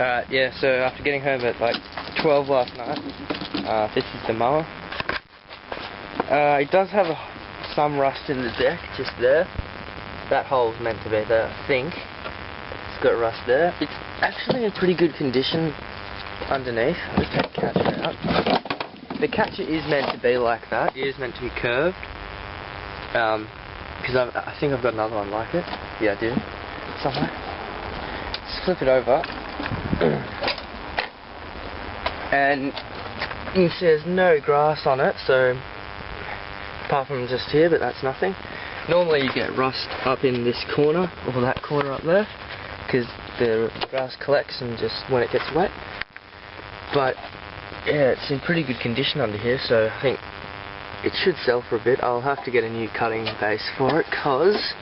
Yeah, so after getting home at like 12 last night, this is the mower. It does have some rust in the deck, just there. That hole's meant to be there, I think. It's got rust there. It's actually in pretty good condition underneath. I'll just take the catcher out. The catcher is meant to be like that. It is meant to be curved. Because I think I've got another one like it. Yeah, I do. Somewhere. Just flip it over. And you can see there's no grass on it, so apart from just here, but that's nothing. Normally you get rust up in this corner, or that corner up there, because the grass collects and just when it gets wet. But yeah, it's in pretty good condition under here, so I think it should sell for a bit. I'll have to get a new cutting base for it, cause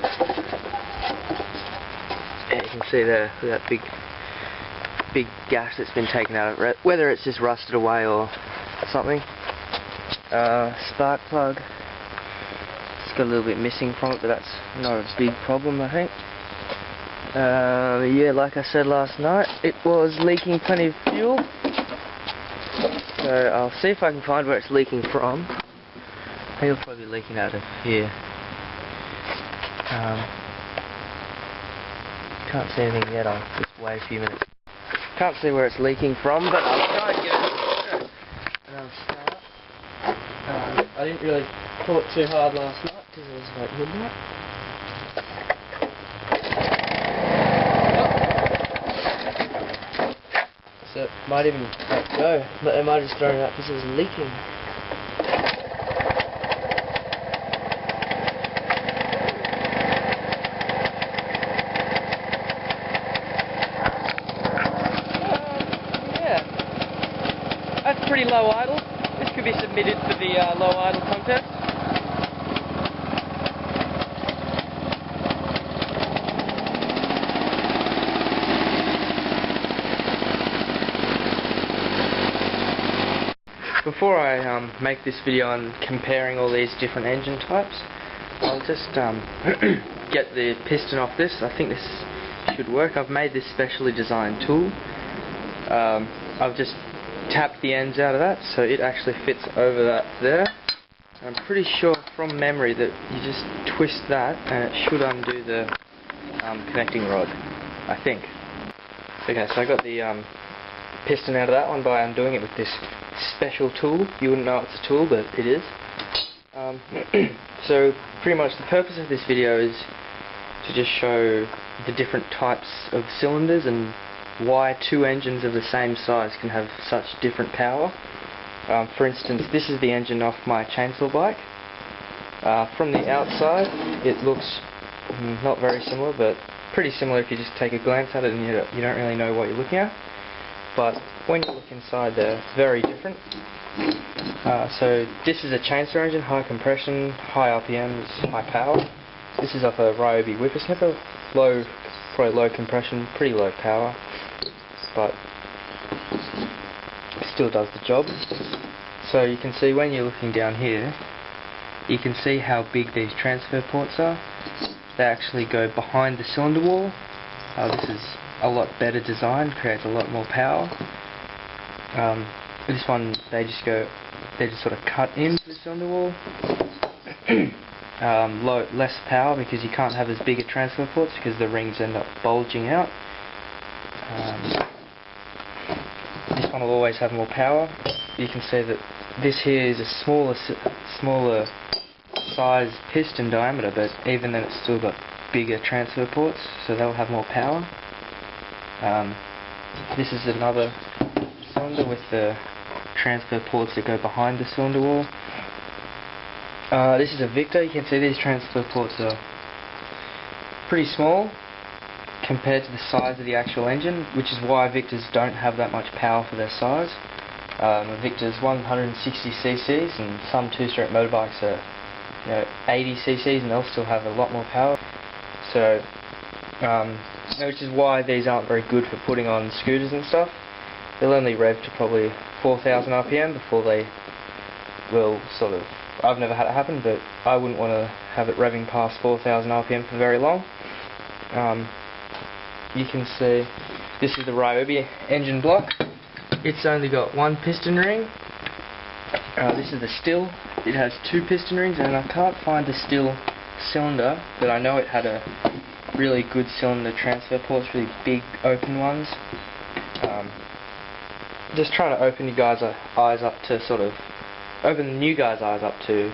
yeah, you can see there that big gash that's been taken out of it, whether it's just rusted away or something. Spark plug, it's got a little bit missing from it, but that's not a big problem, I think. Yeah, like I said last night, it was leaking plenty of fuel, so I'll see if I can find where it's leaking from. I think it'll probably be leaking out of here. Can't see anything yet, I'll just wait a few minutes. Can't see where it's leaking from, but I'll try and give it another start. I didn't really pull it too hard last night because it was like midnight. So it might even let go, but it might have just thrown it out because it was leaking. That's pretty low idle. This could be submitted for the low idle contest. Before I make this video on comparing all these different engine types, I'll just get the piston off this. I think this should work. I've made this specially designed tool. I've just tapped the ends out of that so it actually fits over that there. I'm pretty sure from memory that you just twist that and it should undo the connecting rod, I think. Okay, so I got the piston out of that one by undoing it with this special tool. You wouldn't know it's a tool, but it is. So pretty much the purpose of this video is to just show the different types of cylinders and why two engines of the same size can have such different power. For instance, this is the engine off my chainsaw bike. From the outside it looks not very similar, but pretty similar if you just take a glance at it and you don't really know what you're looking at. But when you look inside there, it's very different. So this is a chainsaw engine, high compression, high RPMs, high power. This is off a Ryobi whippersnipper, probably low compression, pretty low power, but still does the job. So you can see when you're looking down here, you can see how big these transfer ports are. They actually go behind the cylinder wall. This is a lot better design, creates a lot more power. This one, they just sort of cut into the cylinder wall. Less power because you can't have as big a transfer ports because the rings end up bulging out. This one will always have more power. You can see that this here is a smaller size piston diameter, but even then it's still got bigger transfer ports, so they'll have more power. This is another cylinder with the transfer ports that go behind the cylinder wall. This is a Victor. You can see these transfer ports are pretty small compared to the size of the actual engine, which is why Victors don't have that much power for their size. Victor's 160 cc's and some two-stroke motorbikes are 80 cc's and they'll still have a lot more power. So, which is why these aren't very good for putting on scooters and stuff. They'll only rev to probably 4,000 RPM before they will sort of, I've never had it happen, but I wouldn't want to have it revving past 4,000 RPM for very long. You can see This is the Ryobi engine block. It's only got one piston ring. This is the still. It has two piston rings, and I can't find the still cylinder, but I know it had a really good cylinder transfer ports, really big open ones. Just trying to open you guys' eyes up to open the new guys' eyes up to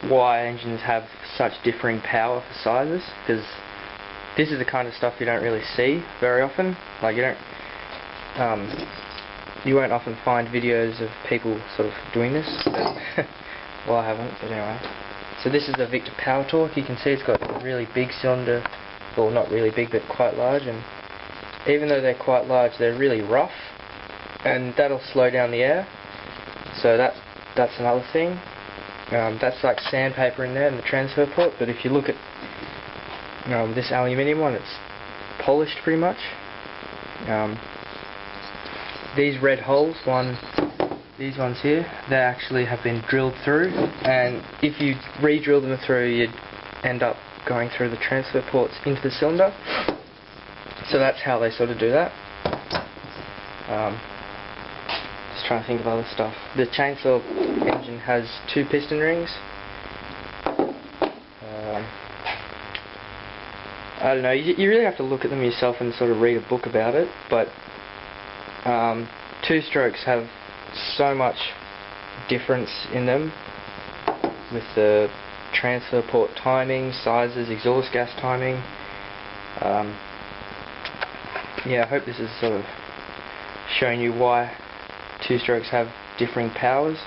why engines have such differing power for sizes, because this is the kind of stuff you don't really see very often. Like you won't often find videos of people sort of doing this, but well, I haven't, but anyway. So this is the Victor Power Torque. You can see it's got a really big cylinder, well, not really big, but quite large, and even though they're quite large, they're really rough, and that'll slow down the air. So that's another thing. That's like sandpaper in there in the transfer port, but if you look at this aluminium one, it's polished pretty much. These red holes, these ones here, they actually have been drilled through, and if you re-drill them through, you'd end up going through the transfer ports into the cylinder. So that's how they sort of do that. Just trying to think of other stuff. The chainsaw engine has two piston rings. I don't know, you really have to look at them yourself and sort of read a book about it, but two strokes have so much difference in them with the transfer port timing, sizes, exhaust gas timing. Yeah, I hope this is sort of showing you why two strokes have differing powers.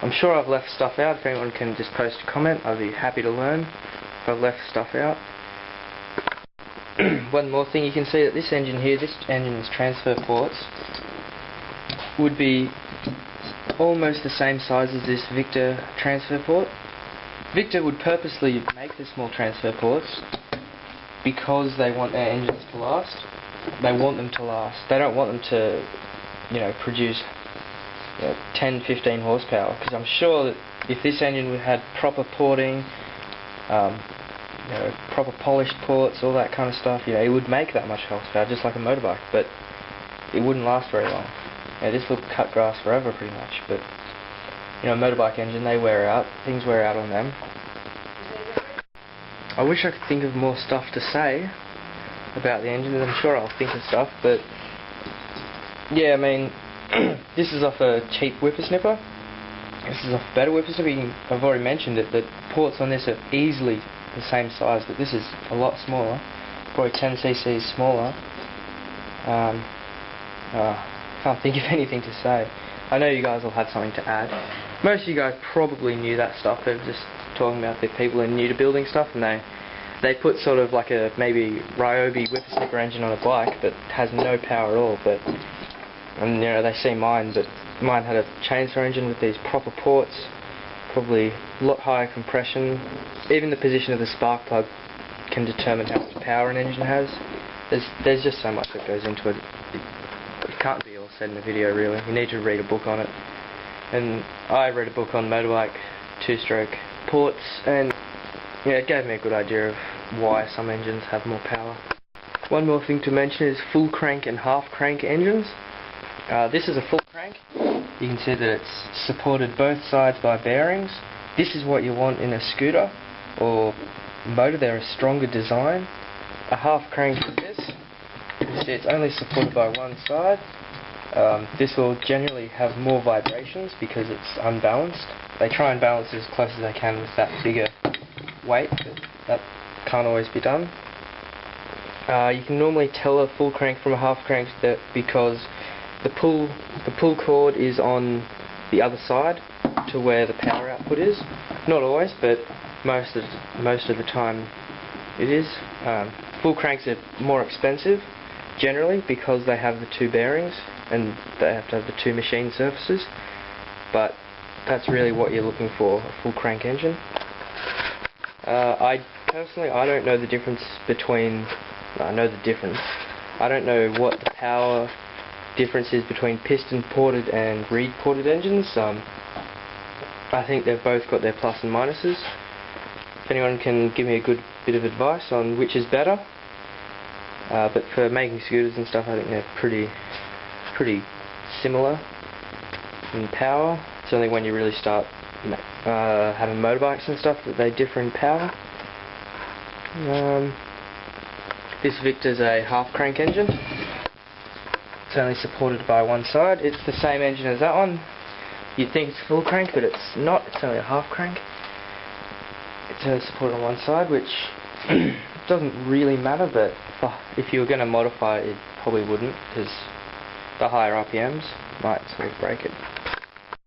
I'm sure I've left stuff out. If anyone can just post a comment, I'd be happy to learn if I've left stuff out. One more thing, you can see that this engine here, this engine's transfer ports would be almost the same size as this Victor transfer port. Victor would purposely make the small transfer ports because they want their engines to last. They want them to last. They don't want them to, produce 10, 15 horsepower. Because I'm sure that if this engine had proper porting, proper polished ports, all that kind of stuff, it would make that much horsepower, just like a motorbike, but it wouldn't last very long. This will cut grass forever, pretty much, but a motorbike engine, they wear out, things wear out on them. I wish I could think of more stuff to say about the engine, and I'm sure I'll think of stuff, but yeah, I mean, this is off a cheap whippersnipper. This is off a better whippersnipper. I've already mentioned it, that ports on this are easily the same size, but this is a lot smaller, probably 10 cc smaller. Can't think of anything to say. I know you guys will have something to add. Most of you guys probably knew that stuff. They're just talking about the people who are new to building stuff, and they put sort of like a maybe Ryobi whippersnipper engine on a bike that has no power at all. And they see mine, but mine had a chainsaw engine with these proper ports, probably a lot higher compression. Even the position of the spark plug can determine how much power an engine has. There's just so much that goes into it. It can't be all said in a video, really. You need to read a book on it. And I read a book on motorbike two-stroke ports, and it gave me a good idea of why some engines have more power. One more thing to mention is full crank and half crank engines. This is a full crank. You can see that it's supported both sides by bearings. This is what you want in a scooter or motor. They're a stronger design. A half crank is this. You can see it's only supported by one side. This will generally have more vibrations because it's unbalanced. They try and balance it as close as they can with that bigger weight, but that can't always be done. You can normally tell a full crank from a half crank because the pull cord is on the other side to where the power output is. Not always, but most of the time it is. Full cranks are more expensive generally because they have the two bearings and they have to have the two machine surfaces, but that's really what you're looking for, a full crank engine. I don't know the difference between, I know the difference, I don't know what the power difference is between piston ported and reed ported engines. I think they've both got their plus and minuses. If anyone can give me a good bit of advice on which is better, but for making scooters and stuff, I think they're pretty similar in power. It's only when you really start having motorbikes and stuff that they differ in power. This Victor's a half crank engine. It's only supported by one side. It's the same engine as that one. You'd think it's full crank, but it's not. It's only a half crank. It's only supported on one side, which doesn't really matter, but if you were going to modify it, it probably wouldn't, because the higher RPMs might sort of break it.